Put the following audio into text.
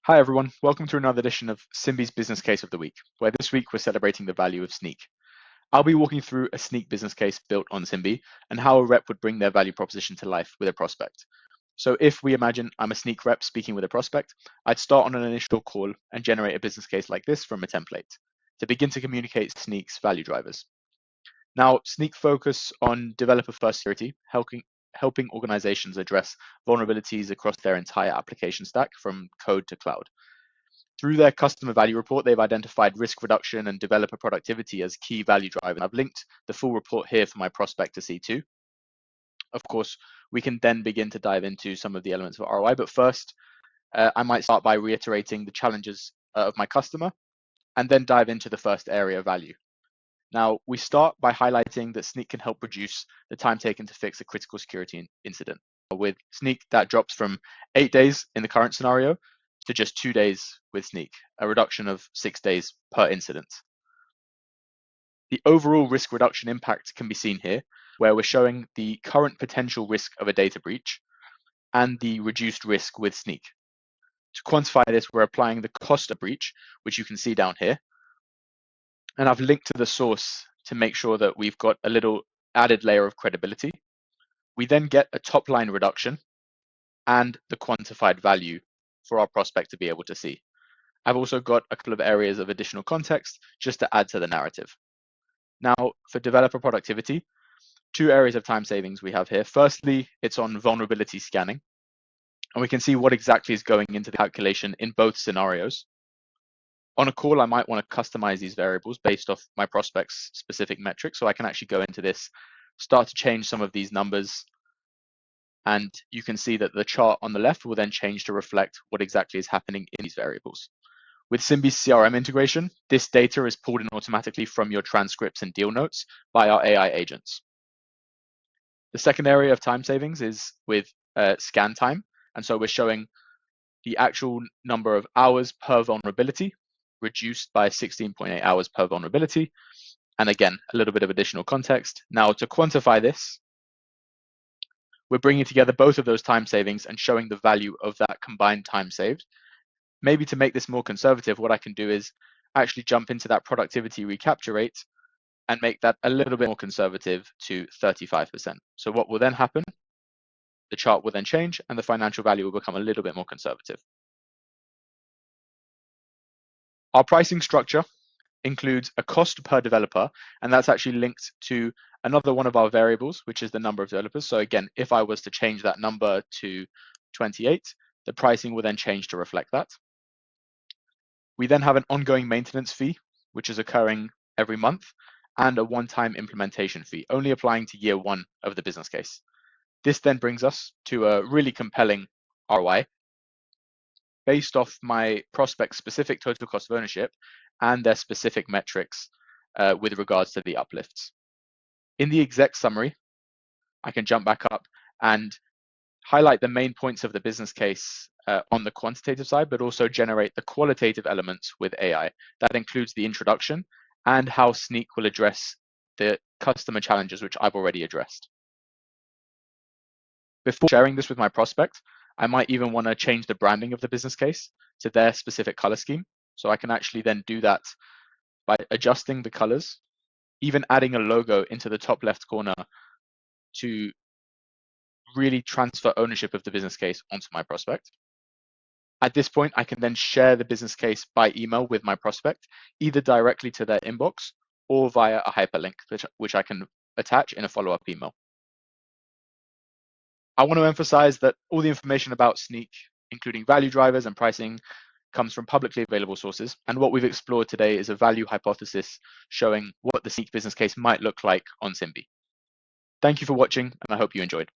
Hi everyone, welcome to another edition of Simbi's Business Case of the Week, where this week we're celebrating the value of Snyk. I'll be walking through a Snyk business case built on Simbi and how a rep would bring their value proposition to life with a prospect. So if we imagine I'm a Snyk rep speaking with a prospect, I'd start on an initial call and generate a business case like this from a template to begin to communicate Snyk's value drivers. Now, Snyk focus on developer-first security, helping organizations address vulnerabilities across their entire application stack from code to cloud. Through their customer value report, they've identified risk reduction and developer productivity as key value drivers. I've linked the full report here for my prospect to see too. Of course, we can then begin to dive into some of the elements of ROI, but first, I might start by reiterating the challenges of my customer and then dive into the first area, value. Now, we start by highlighting that Snyk can help reduce the time taken to fix a critical security incident. With Snyk, that drops from 8 days in the current scenario to just 2 days with Snyk, a reduction of 6 days per incident. The overall risk reduction impact can be seen here, where we're showing the current potential risk of a data breach and the reduced risk with Snyk. To quantify this, we're applying the cost of breach, which you can see down here. And I've linked to the source to make sure that we've got a little added layer of credibility. We then get a top line reduction and the quantified value for our prospect to be able to see. I've also got a couple of areas of additional context just to add to the narrative. Now, for developer productivity, 2 areas of time savings we have here. Firstly, it's on vulnerability scanning, and we can see what exactly is going into the calculation in both scenarios. On a call, I might want to customize these variables based off my prospect's specific metrics. So I can actually go into this, start to change some of these numbers. And you can see that the chart on the left will then change to reflect what exactly is happening in these variables. With Simbi's CRM integration, this data is pulled in automatically from your transcripts and deal notes by our AI agents. The second area of time savings is with scan time. And so we're showing the actual number of hours per vulnerability reduced by 16.8 hours per vulnerability. And again, a little bit of additional context. Now, to quantify this, we're bringing together both of those time savings and showing the value of that combined time saved. Maybe to make this more conservative, what I can do is actually jump into that productivity recapture rate and make that a little bit more conservative to 35%. So what will then happen? The chart will then change and the financial value will become a little bit more conservative. Our pricing structure includes a cost per developer, and that's actually linked to another one of our variables, which is the number of developers. So again, if I was to change that number to 28, the pricing will then change to reflect that. We then have an ongoing maintenance fee, which is occurring every month, and a one-time implementation fee, only applying to year 1 of the business case. This then brings us to a really compelling ROI based off my prospect's specific total cost of ownership and their specific metrics with regards to the uplifts. In the exec summary, I can jump back up and highlight the main points of the business case on the quantitative side, but also generate the qualitative elements with AI. That includes the introduction and how Snyk will address the customer challenges, which I've already addressed. Before sharing this with my prospect, I might even want to change the branding of the business case to their specific color scheme. So I can actually then do that by adjusting the colors, even adding a logo into the top left corner to really transfer ownership of the business case onto my prospect. At this point, I can then share the business case by email with my prospect, either directly to their inbox or via a hyperlink, which I can attach in a follow-up email. I want to emphasize that all the information about Snyk, including value drivers and pricing, comes from publicly available sources. And what we've explored today is a value hypothesis showing what the Snyk business case might look like on Simbi. Thank you for watching, and I hope you enjoyed.